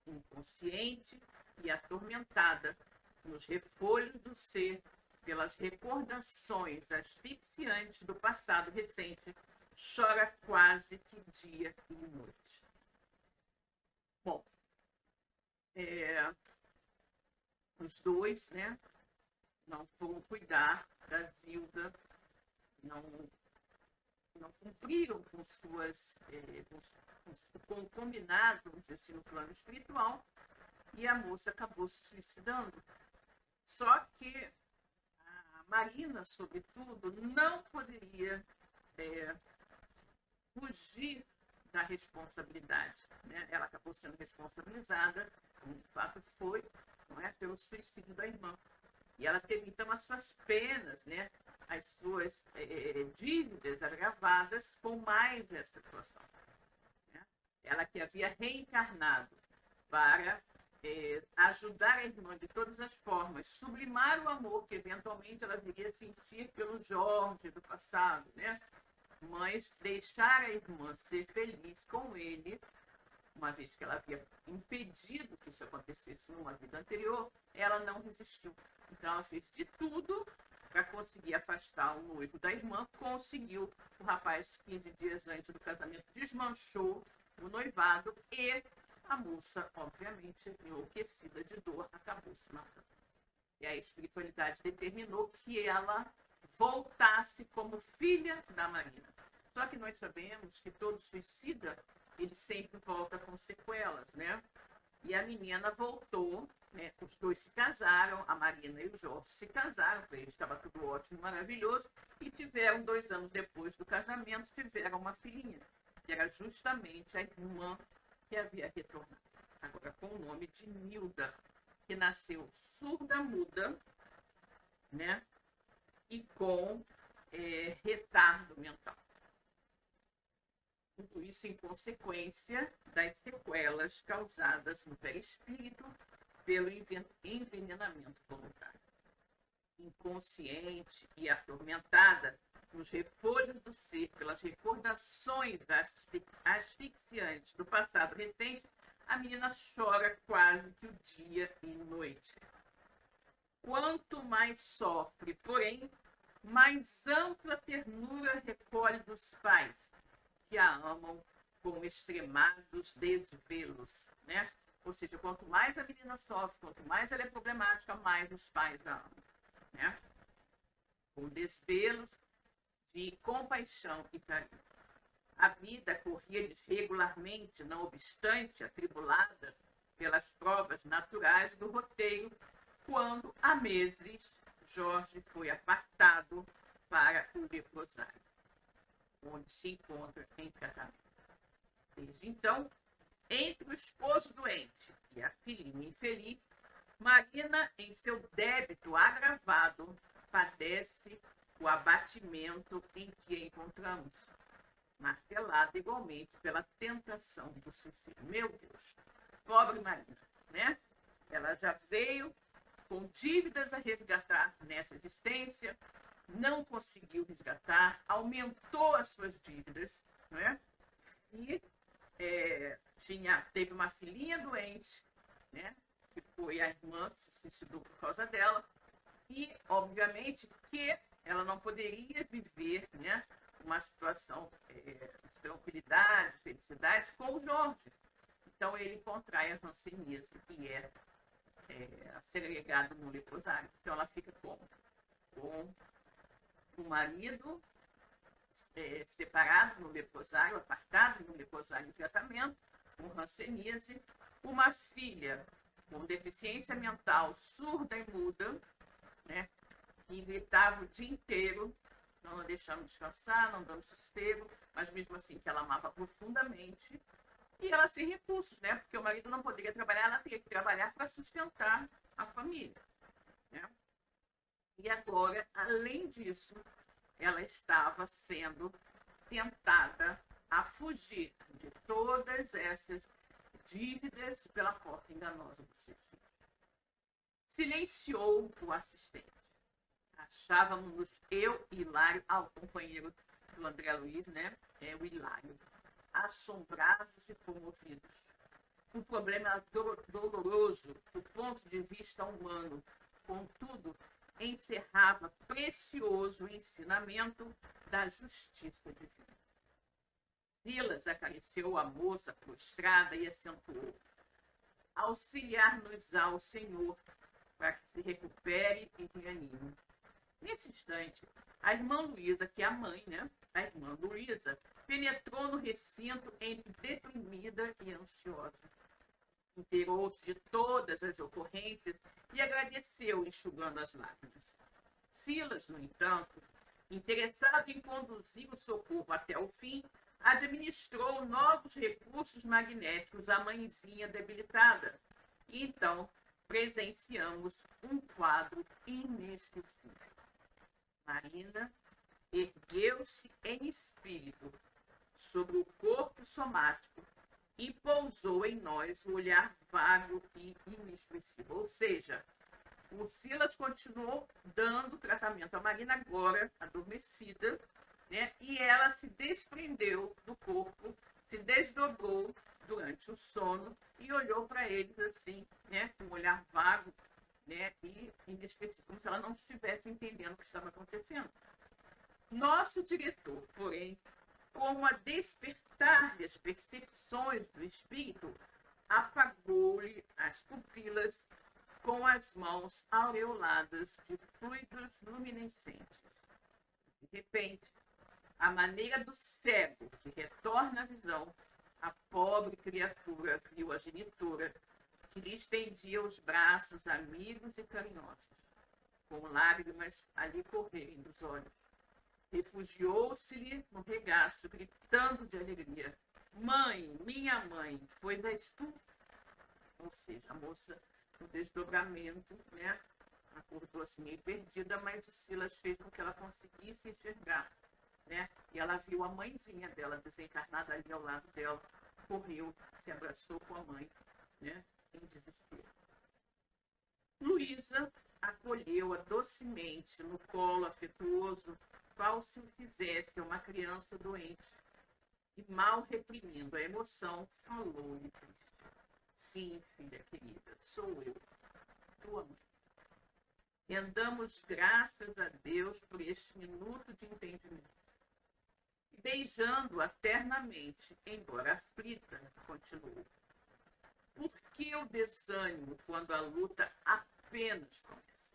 Inconsciente e atormentada nos refolhos do ser pelas recordações asfixiantes do passado recente, chora quase que dia e noite. Bom, os dois, né, não foram cuidar da Zilda, não cumpriram com suas com o combinado, vamos dizer assim, no plano espiritual, e a moça acabou se suicidando. Só que a Marina, sobretudo, não poderia fugir da responsabilidade, né? Ela acabou sendo responsabilizada, como de fato foi, não é, pelo suicídio da irmã. E ela teve, então, as suas penas, né, as suas dívidas agravadas com mais essa situação. Né? Ela que havia reencarnado para ajudar a irmã de todas as formas, sublimar o amor que eventualmente ela viria sentir pelo Jorge do passado, né? Mas deixar a irmã ser feliz com ele, uma vez que ela havia impedido que isso acontecesse numa vida anterior, ela não resistiu. Então, ela fez de tudo para conseguir afastar o noivo da irmã, conseguiu. O rapaz, 15 dias antes do casamento, desmanchou o noivado e a moça, obviamente, enlouquecida de dor, acabou se matando. E a espiritualidade determinou que ela voltasse como filha da Marina. Só que nós sabemos que todo suicida, ele sempre volta com sequelas, né? E a menina voltou, né? Os dois se casaram, a Marina e o Jorge se casaram, para eles estava tudo ótimo, maravilhoso, e tiveram, 2 anos depois do casamento, tiveram uma filhinha, que era justamente a irmã que havia retornado, agora com o nome de Nilda, que nasceu surda-muda, né? E com retardo mental. Tudo isso em consequência das sequelas causadas no perispírito pelo envenenamento voluntário. Inconsciente e atormentada nos refolhos do ser pelas recordações asfixiantes do passado recente, a menina chora quase que o dia e noite. Quanto mais sofre, porém, mais ampla ternura recolhe dos pais, que a amam com extremados desvelos, né? Ou seja, quanto mais a menina sofre, quanto mais ela é problemática, mais os pais a amam, né? Com desvelos de compaixão e carinho. A vida corria-lhes regularmente, não obstante, atribulada pelas provas naturais do roteiro, quando, há meses, Jorge foi apartado para o leprosário, onde se encontra em tratamento. Desde então, entre o esposo doente e a filhinha infeliz, Marina, em seu débito agravado, padece o abatimento em que a encontramos, martelada igualmente pela tentação do suicídio. Meu Deus, pobre Maria, né? Ela já veio com dívidas a resgatar nessa existência, não conseguiu resgatar, aumentou as suas dívidas, né? E teve uma filhinha doente, né? Que foi a irmã que se suicidou por causa dela, e obviamente que ela não poderia viver, né, uma situação de tranquilidade, felicidade com o Jorge. Então ele contrai a hanseníase e é segregado no leprosário. Então ela fica com o marido separado no leprosário, apartado no leprosário em tratamento, com hanseníase, uma filha com deficiência mental, surda e muda, né, que gritava o dia inteiro, não a deixando descansar, não dando sossego, mas mesmo assim que ela amava profundamente. E ela sem recursos, né? Porque o marido não poderia trabalhar, ela teria que trabalhar para sustentar a família, né? E agora, além disso, ela estava sendo tentada a fugir de todas essas dívidas pela porta enganosa do suicídio. Silenciou o assistente. Achávamos eu e Hilário, o companheiro do André Luiz, né? O Hilário, assombrados e comovidos. O problema era doloroso do ponto de vista humano, contudo, encerrava precioso ensinamento da justiça divina. Silas acariciou a moça prostrada e acentuou: auxiliar-nos ao Senhor, para que se recupere e reanime. Nesse instante, a irmã Luísa, que é a mãe, né? A irmã Luísa penetrou no recinto entre deprimida e ansiosa. Inteirou-se de todas as ocorrências e agradeceu, enxugando as lágrimas. Silas, no entanto, interessado em conduzir o socorro até o fim, administrou novos recursos magnéticos à mãezinha debilitada. E então presenciamos um quadro inesquecível. Marina ergueu-se em espírito sobre o corpo somático e pousou em nós o olhar vago e inexpressivo. Ou seja, o Silas continuou dando tratamento à Marina, agora adormecida, né? E ela se desprendeu do corpo, se desdobrou durante o sono e olhou para eles assim, né? Com um olhar vago, né? E inexpressivo, como se ela não estivesse entendendo o que estava acontecendo. Nosso diretor, porém, como a despertar-lhe as percepções do espírito, afagou-lhe as pupilas com as mãos aureoladas de fluidos luminescentes. De repente, à maneira do cego que retorna a visão, a pobre criatura viu a genitora, que lhe estendia os braços amigos e carinhosos, com lágrimas a lhe correrem dos olhos. Refugiou-se-lhe no regaço, gritando de alegria: mãe, minha mãe, pois és tu. Ou seja, a moça, no desdobramento, né, acordou assim meio perdida, mas o Silas fez com que ela conseguisse enxergar, né? E ela viu a mãezinha dela desencarnada ali ao lado dela, correu, se abraçou com a mãe, né, em desespero. Luísa acolheu-a docemente no colo afetuoso, qual se o fizesse uma criança doente, e, mal reprimindo a emoção, falou-lhe triste: sim, filha querida, sou eu, tua mãe. Rendamos graças a Deus por este minuto de entendimento. E, beijando-a ternamente, embora aflita, continuou: por que o desânimo quando a luta apenas começa?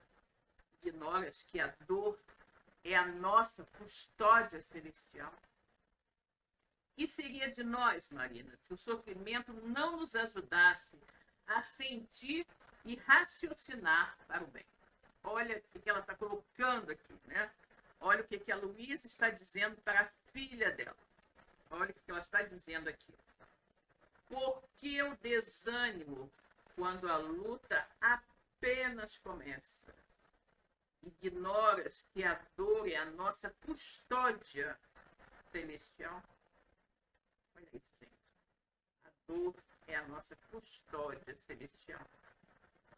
Ignoras que a dor é a nossa custódia celestial? Que seria de nós, Marina, se o sofrimento não nos ajudasse a sentir e raciocinar para o bem? Olha o que ela está colocando aqui, né? Olha o que a Luísa está dizendo para a filha dela. Olha o que ela está dizendo aqui. Por que o desânimo quando a luta apenas começa? ignoras que a dor é a nossa custódia celestial? Olha isso, gente. A dor é a nossa custódia celestial.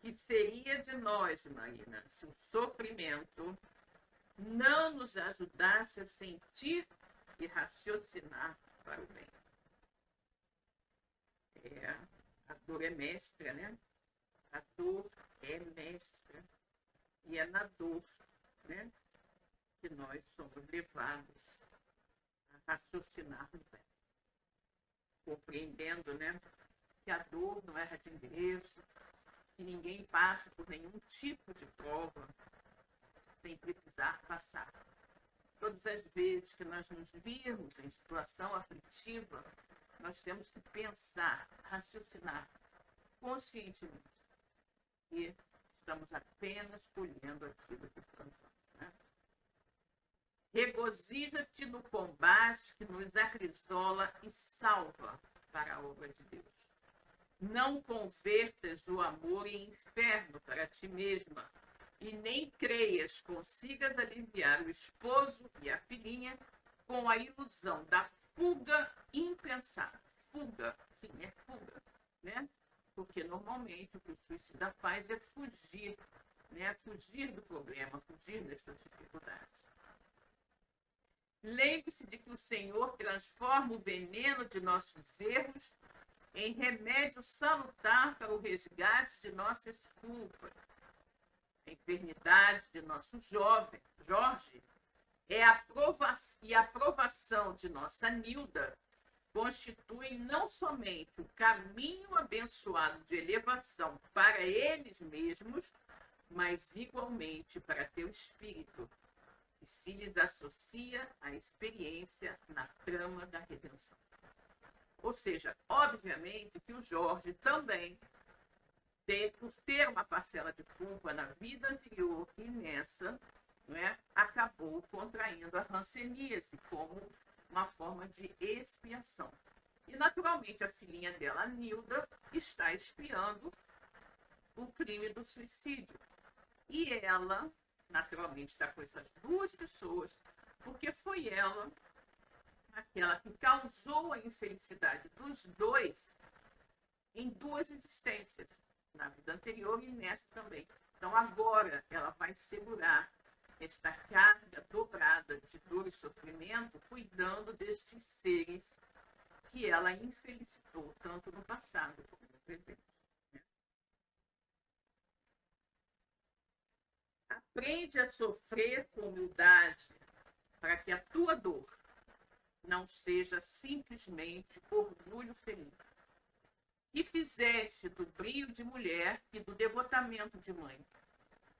Que seria de nós, Marina, se o sofrimento não nos ajudasse a sentir e raciocinar para o bem? A dor é mestra, né? A dor é mestra. E é na dor, né, que nós somos levados a raciocinar no bem. Compreendendo, né, que a dor não erra de endereço, que ninguém passa por nenhum tipo de prova sem precisar passar. Todas as vezes que nós nos virmos em situação aflitiva, nós temos que pensar, raciocinar conscientemente. E estamos apenas colhendo aquilo que plantamos, né? Regozija-te no combate que nos acrisola e salva para a obra de Deus. Não convertas o amor em inferno para ti mesma, e nem creias consigas aliviar o esposo e a filhinha com a ilusão da fuga impensada. Fuga, sim, é fuga, né? Porque normalmente o que o suicida faz é fugir, né? Fugir do problema, fugir dessas dificuldades. Lembre-se de que o Senhor transforma o veneno de nossos erros em remédio salutar para o resgate de nossas culpas. A enfermidade de nosso Jorge e a aprovação de nossa Nilda constituem não somente o caminho abençoado de elevação para eles mesmos, mas igualmente para teu espírito, que se lhes associa à experiência na trama da redenção. Ou seja, obviamente que o Jorge também, por ter uma parcela de culpa na vida anterior e nessa, né, acabou contraindo a hanseníase como uma forma de expiação. E, naturalmente, a filhinha dela, a Nilda, está expiando o crime do suicídio. E ela, naturalmente, está com essas duas pessoas, porque foi ela aquela que causou a infelicidade dos dois em duas existências, na vida anterior e nessa também. Então, agora, ela vai segurar esta carga dobrada de dor e sofrimento, cuidando destes seres que ela infelicitou, tanto no passado como no presente. Aprende a sofrer com humildade, para que a tua dor não seja simplesmente orgulho ferido. Que fizeste do brio de mulher e do devotamento de mãe?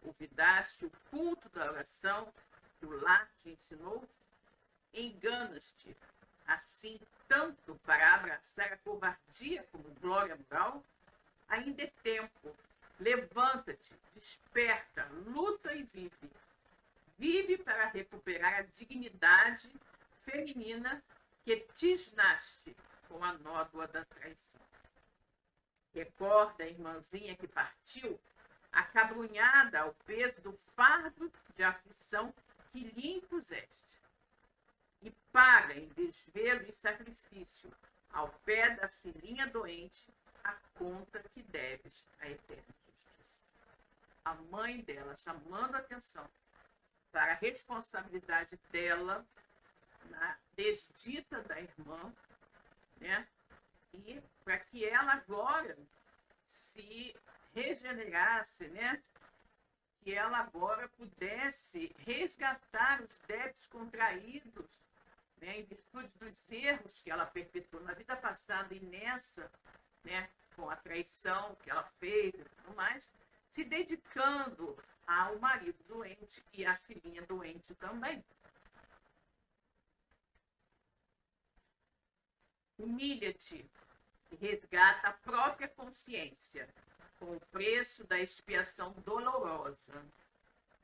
Olvidaste o culto da oração que o lar te ensinou? Enganas-te, assim, tanto para abraçar a covardia como glória moral? Ainda é tempo. Levanta-te, desperta, luta e vive. Vive para recuperar a dignidade feminina que tisnaste com a nódoa da traição. Recorda a irmãzinha que partiu, acabrunhada ao peso do fardo de aflição que lhe impuseste. E paga em desvelo e sacrifício, ao pé da filhinha doente, a conta que deves à eterna justiça. A mãe dela chamando a atenção para a responsabilidade dela na desdita da irmã, né? E para que ela agora se regenerasse, né? Que ela agora pudesse resgatar os débitos contraídos, né? Em virtude dos erros que ela perpetuou na vida passada e nessa, né? Com a traição que ela fez e tudo mais, se dedicando ao marido doente e à filhinha doente também. Humilha-te e resgata a própria consciência com o preço da expiação dolorosa,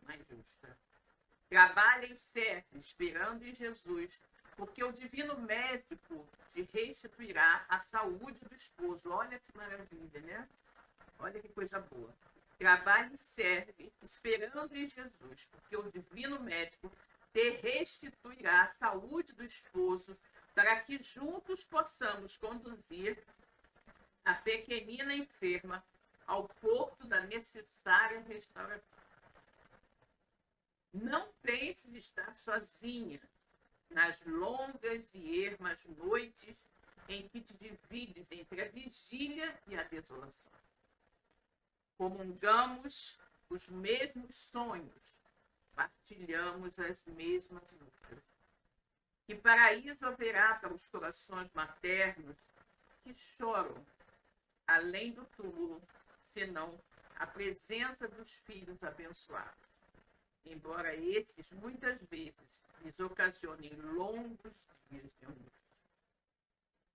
mas justa. Trabalha e serve, esperando em Jesus, porque o divino médico te restituirá a saúde do esposo. Olha que maravilha, né? Olha que coisa boa. trabalha e serve, esperando em Jesus, porque o divino médico te restituirá a saúde do esposo, para que juntos possamos conduzir a pequenina enferma ao porto da necessária restauração. Não penses estar sozinha nas longas e ermas noites em que te divides entre a vigília e a desolação. Comungamos os mesmos sonhos, partilhamos as mesmas lutas. Que paraíso haverá para os corações maternos que choram além do túmulo, senão a presença dos filhos abençoados, embora esses muitas vezes lhes ocasionem longos dias de angústia.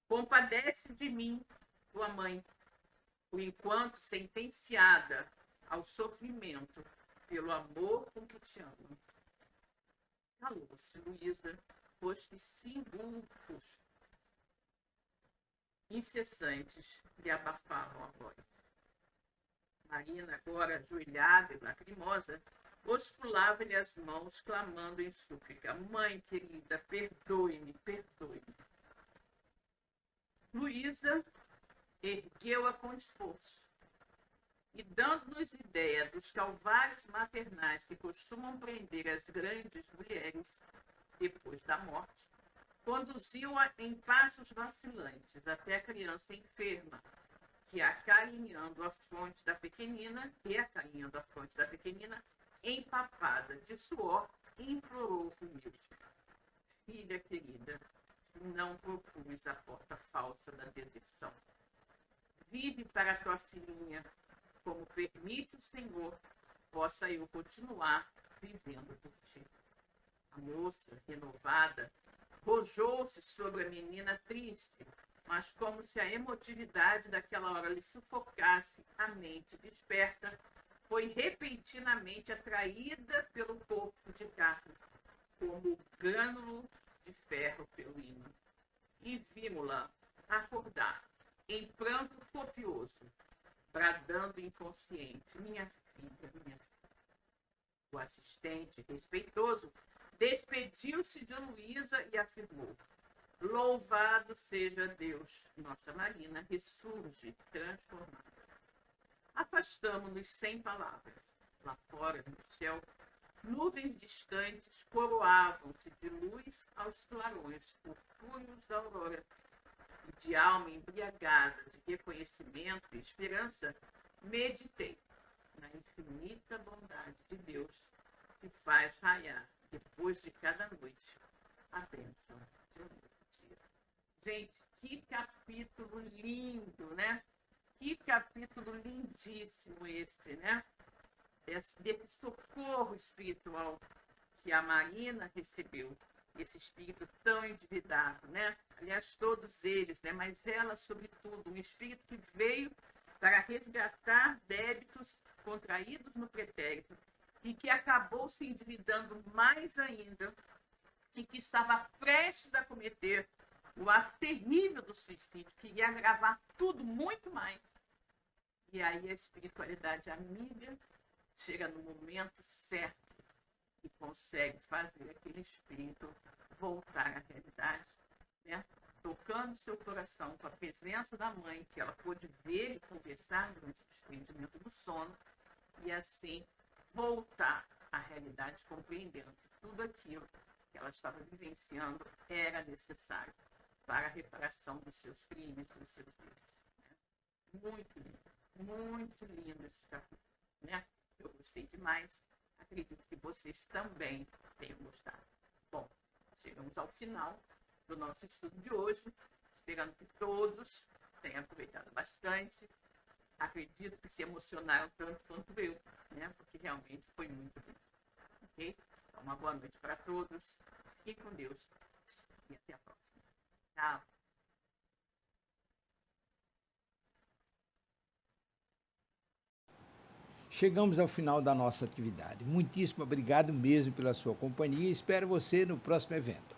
Compadece de mim, tua mãe, por enquanto sentenciada ao sofrimento pelo amor com que te amo. Calou-se, Luísa, pois que símbolos incessantes lhe abafavam a voz. Marina, agora ajoelhada e lacrimosa, osculava-lhe as mãos, clamando em súplica: mãe querida, perdoe-me, perdoe-me. Luísa ergueu-a com esforço e, dando-nos ideia dos calvários maternais que costumam prender as grandes mulheres depois da morte, conduziu-a em passos vacilantes até a criança enferma, que, acarinhando a fronte da pequenina, empapada de suor, implorou humilde: filha querida, não procures a porta falsa da deserção. Vive para tua filhinha, como permite o Senhor, possa eu continuar vivendo por ti. A moça, renovada, rojou-se sobre a menina triste, mas como se a emotividade daquela hora lhe sufocasse a mente desperta, foi repentinamente atraída pelo corpo de carne, como grânulo de ferro pelo ímã. E vimos-la acordar, em pranto copioso, bradando inconsciente: minha filha, minha filha. O assistente, respeitoso, despediu-se de Luísa e afirmou: louvado seja Deus, nossa Marina ressurge transformada. Afastamo-nos sem palavras. Lá fora, no céu, nuvens distantes coroavam-se de luz aos clarões purpúreos da aurora. E de alma embriagada de reconhecimento e esperança, meditei na infinita bondade de Deus, que faz raiar, depois de cada noite, a bênção de um novo dia. Gente, que capítulo lindo, né? Que capítulo lindíssimo esse, né? Desse socorro espiritual que a Marina recebeu, esse espírito tão endividado, né? Aliás, todos eles, né? Mas ela, sobretudo, um espírito que veio para resgatar débitos contraídos no pretérito e que acabou se endividando mais ainda e que estava prestes a cometer o ato terrível do suicídio, que ia agravar tudo muito mais. E aí a espiritualidade amiga chega no momento certo e consegue fazer aquele espírito voltar à realidade, né? Tocando seu coração com a presença da mãe, que ela pôde ver e conversar durante o desprendimento do sono, e assim voltar à realidade, compreendendo que tudo aquilo que ela estava vivenciando era necessário para a reparação dos seus crimes, dos seus erros. Né? Muito lindo esse capítulo, né? Eu gostei demais, acredito que vocês também tenham gostado. Bom, chegamos ao final do nosso estudo de hoje, esperando que todos tenham aproveitado bastante. Acredito que se emocionaram tanto quanto eu, né? Porque realmente foi muito bom. Ok? Então, uma boa noite para todos. Fiquem com Deus e até a próxima. Tchau. Chegamos ao final da nossa atividade. Muitíssimo obrigado mesmo pela sua companhia e espero você no próximo evento.